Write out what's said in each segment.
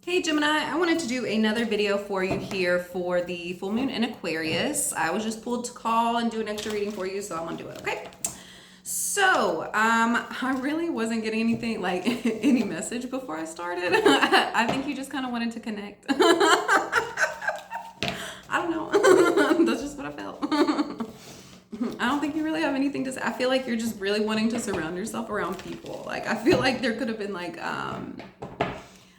Hey Gemini, I wanted to do another video for you here for the full moon in Aquarius. I was just pulled to call and do an extra reading for you, so I'm gonna do it, okay? So, I really wasn't getting anything, like any message before I started. I think you just kind of wanted to connect. I don't know. That's just what I felt. I don't think you really have anything to say. I feel like you're just really wanting to surround yourself around people. Like, I feel like there could have been like,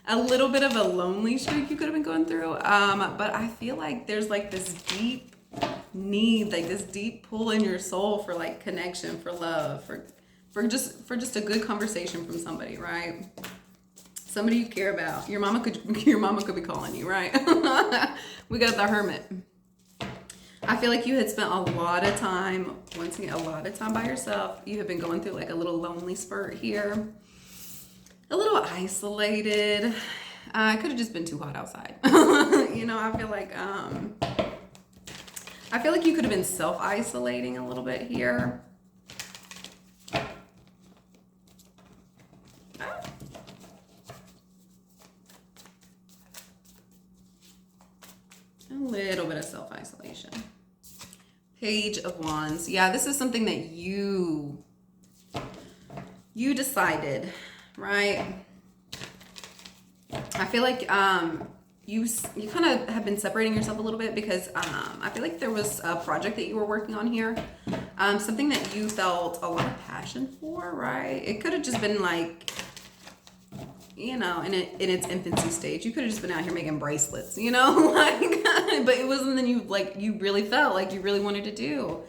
a little bit of a lonely streak you could have been going through. But I feel like there's like this deep need, like this deep pull in your soul for like connection, for love, for just a good conversation from somebody, right? Somebody you care about. Your mama could be calling you, right? We got the Hermit. I feel like you had spent a lot of time, once again, a lot of time by yourself. You have been going through like a little lonely spurt here. A little isolated. It could have just been too hot outside. You know, I feel like you could have been self-isolating a little bit here. A little bit of self-isolation. Page of Wands. Yeah, this is something that you decided, right? I feel like you kind of have been separating yourself a little bit because I feel like there was a project that you were working on here, something that you felt a lot of passion for, right? It could have just been like, you know, in its infancy stage. You could have just been out here making bracelets, you know, like, but it wasn't something you really felt like you really wanted to do.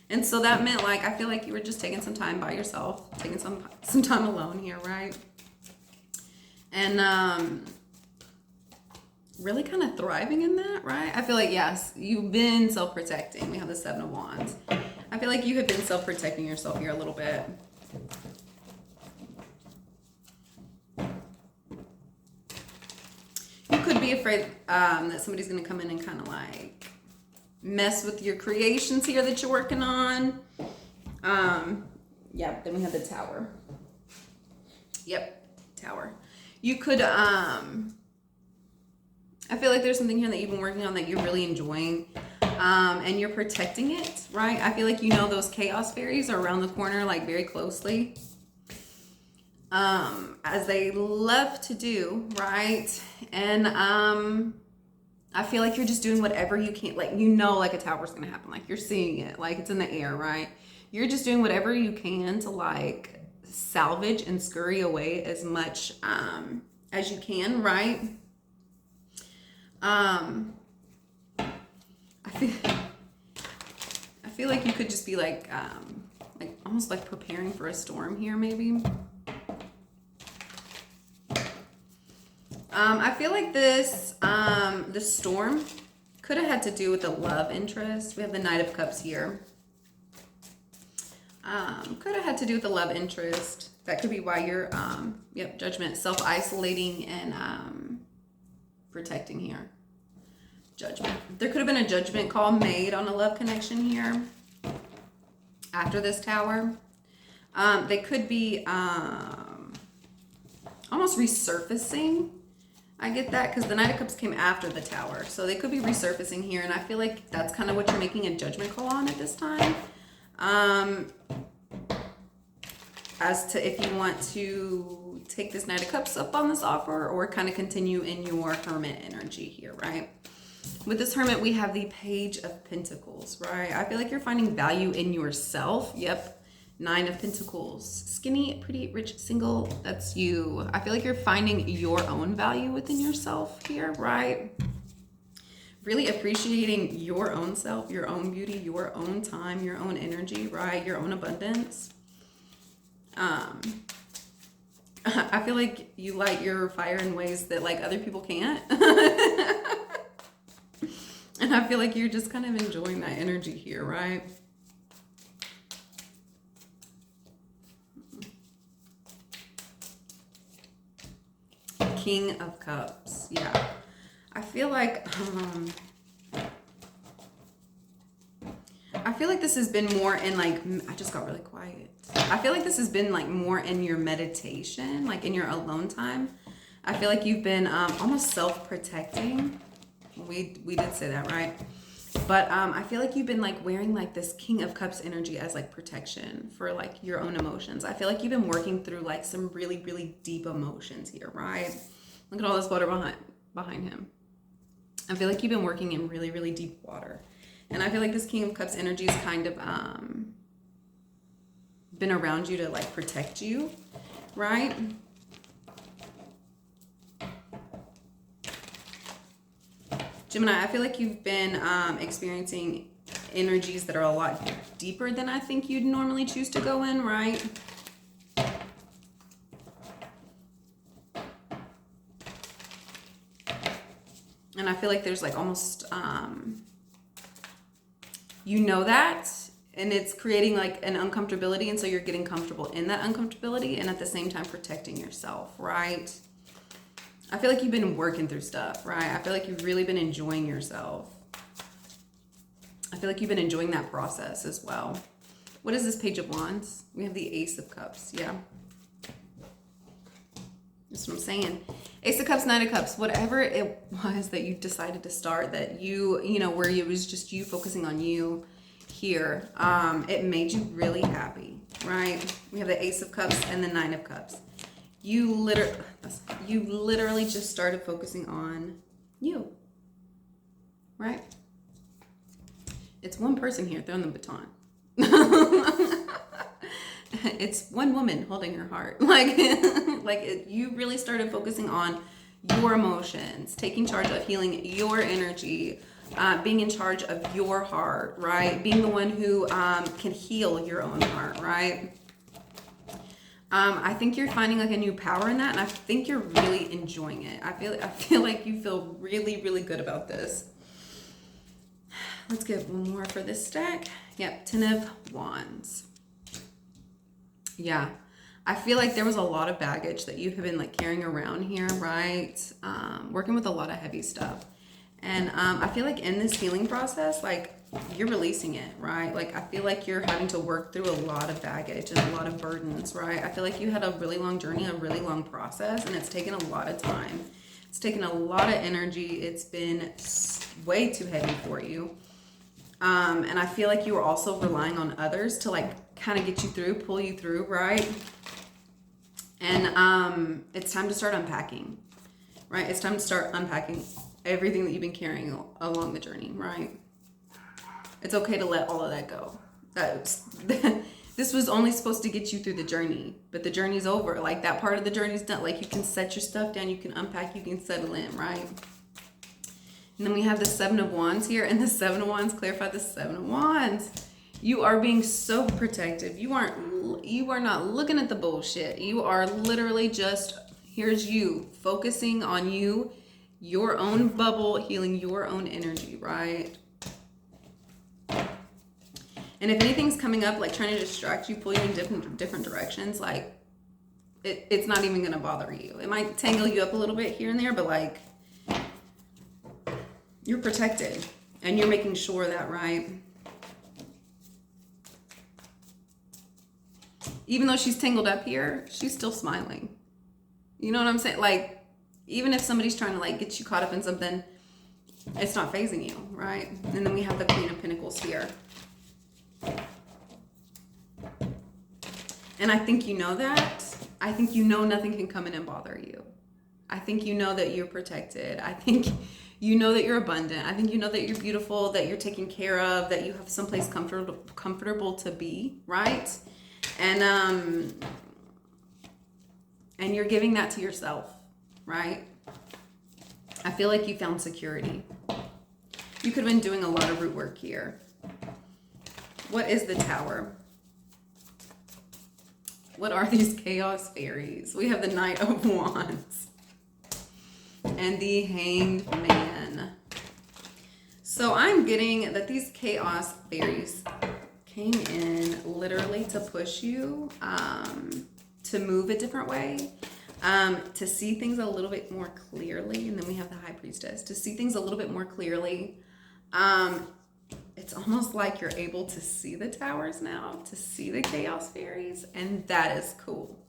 And so that meant, like, I feel like you were just taking some time by yourself, taking some time alone here, right? And really kind of thriving in that, right? I feel like, yes, you've been self-protecting. We have the Seven of Wands. I feel like you have been self-protecting yourself here a little bit. You could be afraid that somebody's going to come in and kind of like mess with your creations here that you're working on. Yeah, then we have the Tower. Yep, Tower. You could, I feel like there's something here that you've been working on that you're really enjoying, and you're protecting it, right? I feel like you know those chaos fairies are around the corner, like very closely, as they love to do, right? And, I feel like you're just doing whatever you can, like, you know, like a tower's gonna happen, like you're seeing it, like it's in the air, right? You're just doing whatever you can to like salvage and scurry away as much as you can, right? I feel like you could just be like almost like preparing for a storm here, maybe. I feel like this storm could have had to do with a love interest. We have the Knight of Cups here. Could have had to do with a love interest. That could be why you're, yep, Judgment, self-isolating and protecting here. Judgment. There could have been a judgment call made on a love connection here after this Tower. They could be almost resurfacing. I get that because the Knight of Cups came after the Tower. So they could be resurfacing here. And I feel like that's kind of what you're making a judgment call on at this time. As to if you want to take this Knight of Cups up on this offer or kind of continue in your Hermit energy here, right? With this Hermit, we have the Page of Pentacles, right? I feel like you're finding value in yourself. Yep. Nine of Pentacles. Skinny, pretty, rich, single. That's you. I feel like you're finding your own value within yourself here, right? Really appreciating your own self, your own beauty, your own time, your own energy, right? Your own abundance. I feel like you light your fire in ways that like other people can't. And I feel like you're just kind of enjoying that energy here, right? King of Cups. Yeah. I feel like this has been more in like, I just got really quiet. I feel like this has been like more in your meditation, like in your alone time. I feel like you've been almost self-protecting. We did say that, right? But I feel like you've been like wearing like this King of Cups energy as like protection for like your own emotions. I feel like you've been working through like some really, really deep emotions here, right? Look at all this water behind him. I feel like you've been working in really, really deep water. And I feel like this King of Cups energy is kind of been around you to like protect you, right? Gemini, I feel like you've been experiencing energies that are a lot deeper than I think you'd normally choose to go in, right? And I feel like there's like almost, you know that, and it's creating like an uncomfortability, and so you're getting comfortable in that uncomfortability and at the same time protecting yourself, right? I feel like you've been working through stuff, right? I feel like you've really been enjoying yourself. I feel like you've been enjoying that process as well. What is this Page of Wands? We have the Ace of Cups, yeah. That's what I'm saying. Ace of Cups, Knight of Cups, whatever it was that you decided to start, that you know, where it was just you focusing on you here, it made you really happy, right? We have the Ace of Cups and the Nine of Cups. You literally just started focusing on you, right? It's one person here throwing the baton. It's one woman holding her heart. You really started focusing on your emotions, taking charge of healing your energy, being in charge of your heart, right? Being the one who can heal your own heart, right? I think you're finding like a new power in that, and I think you're really enjoying it. I feel like you feel really, really good about this. Let's get one more for this stack. Yep, Ten of Wands. Yeah, I feel like there was a lot of baggage that you have been like carrying around here, right? Working with a lot of heavy stuff. And I feel like in this healing process, like you're releasing it, right? Like I feel like you're having to work through a lot of baggage and a lot of burdens, right? I feel like you had a really long journey, a really long process, and it's taken a lot of time. It's taken a lot of energy. It's been way too heavy for you. And I feel like you were also relying on others to like kind of get you through, pull you through, right? And it's time to start unpacking, right? It's time to start unpacking everything that you've been carrying along the journey, right? It's okay to let all of that go. This was only supposed to get you through the journey, but the journey's over. Like that part of the journey's done. Like you can set your stuff down, you can unpack, you can settle in, right? And then we have the Seven of Wands here, and the Seven of Wands, clarify the Seven of Wands. You are being so protective. You are not looking at the bullshit. You are literally just, here's you, focusing on you, your own bubble, healing your own energy, right? And if anything's coming up, like trying to distract you, pull you in different directions, like it's not even gonna bother you. It might tangle you up a little bit here and there, but like you're protected and you're making sure that, right? Even though she's tangled up here, she's still smiling. You know what I'm saying? Like, even if somebody's trying to like get you caught up in something, it's not fazing you, right? And then we have the Queen of Pentacles here. And I think you know that. I think you know nothing can come in and bother you. I think you know that you're protected. I think you know that you're abundant. I think you know that you're beautiful, that you're taken care of, that you have someplace comfortable to be, right? And you're giving that to yourself, right? I feel like you found security. You could have been doing a lot of root work here. What is the Tower? What are these chaos fairies? We have the Knight of Wands and the Hanged Man. So I'm getting that these chaos fairies came in literally to push you to move a different way, to see things a little bit more clearly. And then we have the High Priestess, to see things a little bit more clearly. It's almost like you're able to see the towers now, to see the chaos fairies, and that is cool.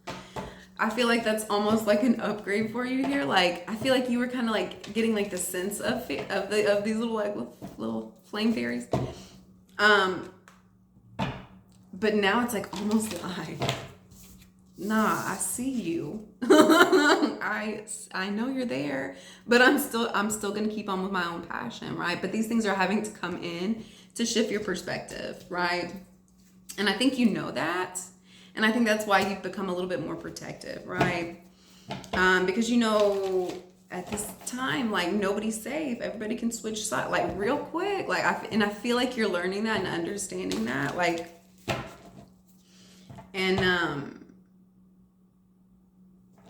I feel like that's almost like an upgrade for you here. Like, I feel like you were kind of like getting like the sense of these little like little flame fairies. But now it's like almost like, nah, I see you. I know you're there, but I'm still gonna keep on with my own passion, right? But these things are having to come in to shift your perspective, right? And I think you know that. And I think that's why you've become a little bit more protective, right? Because you know, at this time, like, nobody's safe. Everybody can switch sides, like, real quick. Like, I feel like you're learning that and understanding that, like, and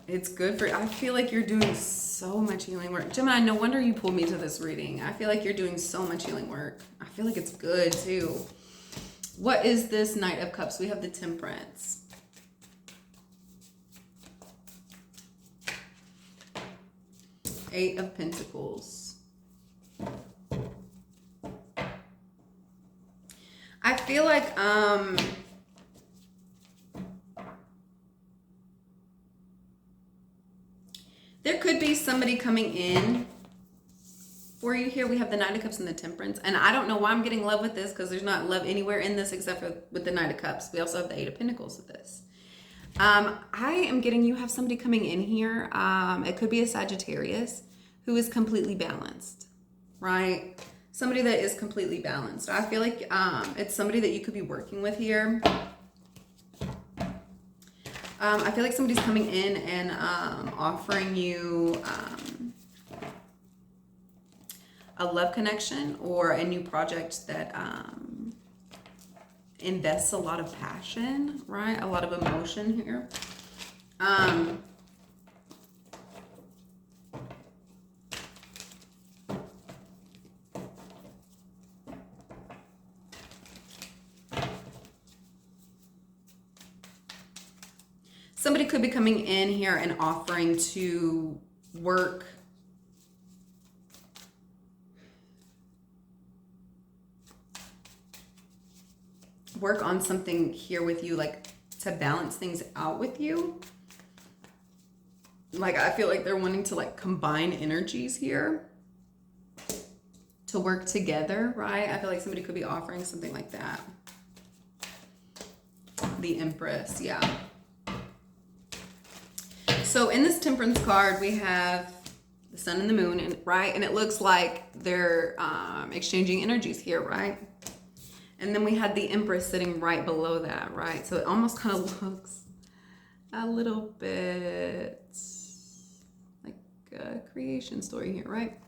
it's good for. I feel like you're doing so much healing work, Gemini. No wonder you pulled me to this reading. I feel like you're doing so much healing work. I feel like it's good too. What is this Knight of Cups? We have the Temperance. Eight of Pentacles. I feel like there could be somebody coming in for you here. We have the Knight of Cups and the Temperance. And I don't know why I'm getting love with this, because there's not love anywhere in this except for with the Knight of Cups. We also have the Eight of Pentacles with this. I am getting you have somebody coming in here. It could be a Sagittarius who is completely balanced, right? Somebody that is completely balanced. I feel like it's somebody that you could be working with here. I feel like somebody's coming in and offering you a love connection or a new project that invests a lot of passion, right? A lot of emotion here. Somebody could be coming in here and offering to work on something here with you, like to balance things out with you. Like, I feel like they're wanting to like combine energies here to work together, right? I feel like somebody could be offering something like that. The Empress, yeah. So in this Temperance card, we have the Sun and the Moon, and right? And it looks like they're exchanging energies here, right? And then we had the Empress sitting right below that, right? So it almost kind of looks a little bit like a creation story here, right?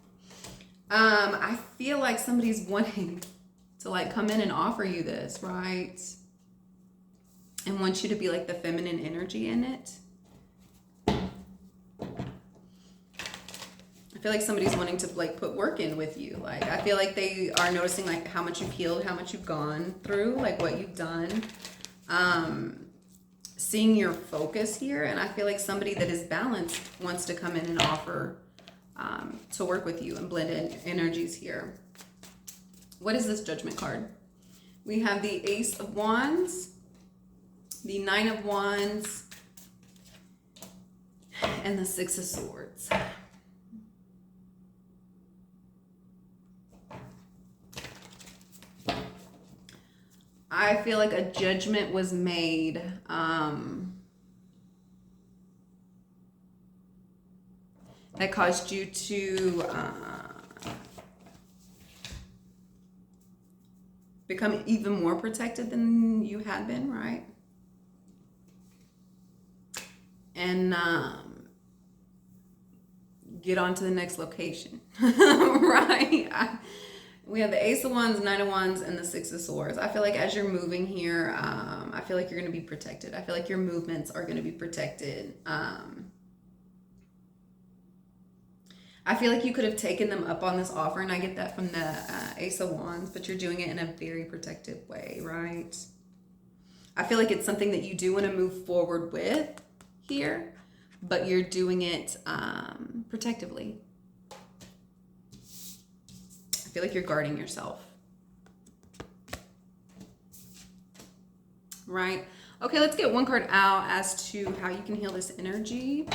I feel like somebody's wanting to like come in and offer you this, right? And wants you to be like the feminine energy in it. I feel like somebody's wanting to like put work in with you. Like, I feel like they are noticing like how much you've healed, how much you've gone through, like what you've done. Seeing your focus here. And I feel like somebody that is balanced wants to come in and offer to work with you and blend in energies here. What is this Judgment card? We have the Ace of Wands, the Nine of Wands, and the Six of Swords. I feel like a judgment was made that caused you to become even more protected than you had been, right? And get on to the next location, right? We have the Ace of Wands, Nine of Wands, and the Six of Swords. I feel like as you're moving here, I feel like you're going to be protected. I feel like your movements are going to be protected. I feel like you could have taken them up on this offer, and I get that from the Ace of Wands, but you're doing it in a very protective way, right? I feel like it's something that you do want to move forward with here, but you're doing it protectively. I feel like you're guarding yourself. Right? Okay, let's get one card out as to how you can heal this energy.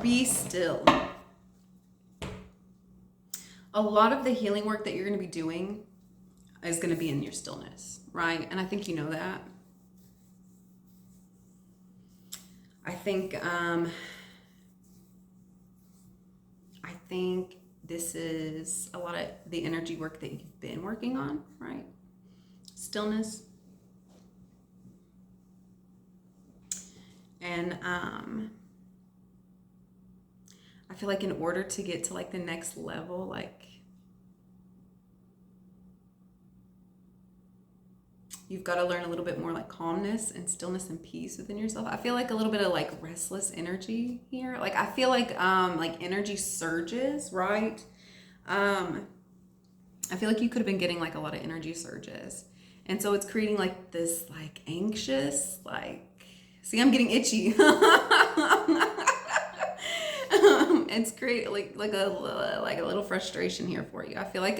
Be still. A lot of the healing work that you're going to be doing is going to be in your stillness, right? And I think you know that. I think this is a lot of the energy work that you've been working on, right? Stillness. And I feel like in order to get to like the next level, like you've got to learn a little bit more like calmness and stillness and peace within yourself. I feel like a little bit of like restless energy here. Like I feel like energy surges, right? I feel like you could have been getting like a lot of energy surges. And so it's creating like this like anxious, like, see, I'm getting itchy. It's great, like a little frustration here for you. I feel like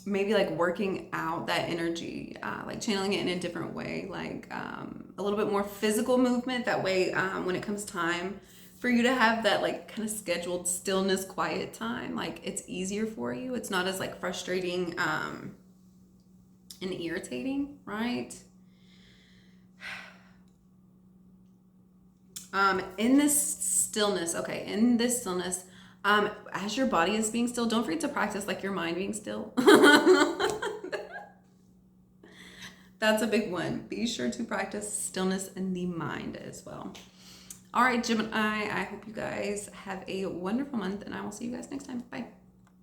maybe like working out that energy, like channeling it in a different way, like a little bit more physical movement. That way, when it comes time for you to have that like kind of scheduled stillness, quiet time, like it's easier for you. It's not as like frustrating and irritating, right? In this stillness, as your body is being still, don't forget to practice like your mind being still. That's a big one. Be sure to practice stillness in the mind as well. All right, Gemini, I hope you guys have a wonderful month, and I will see you guys next time. Bye.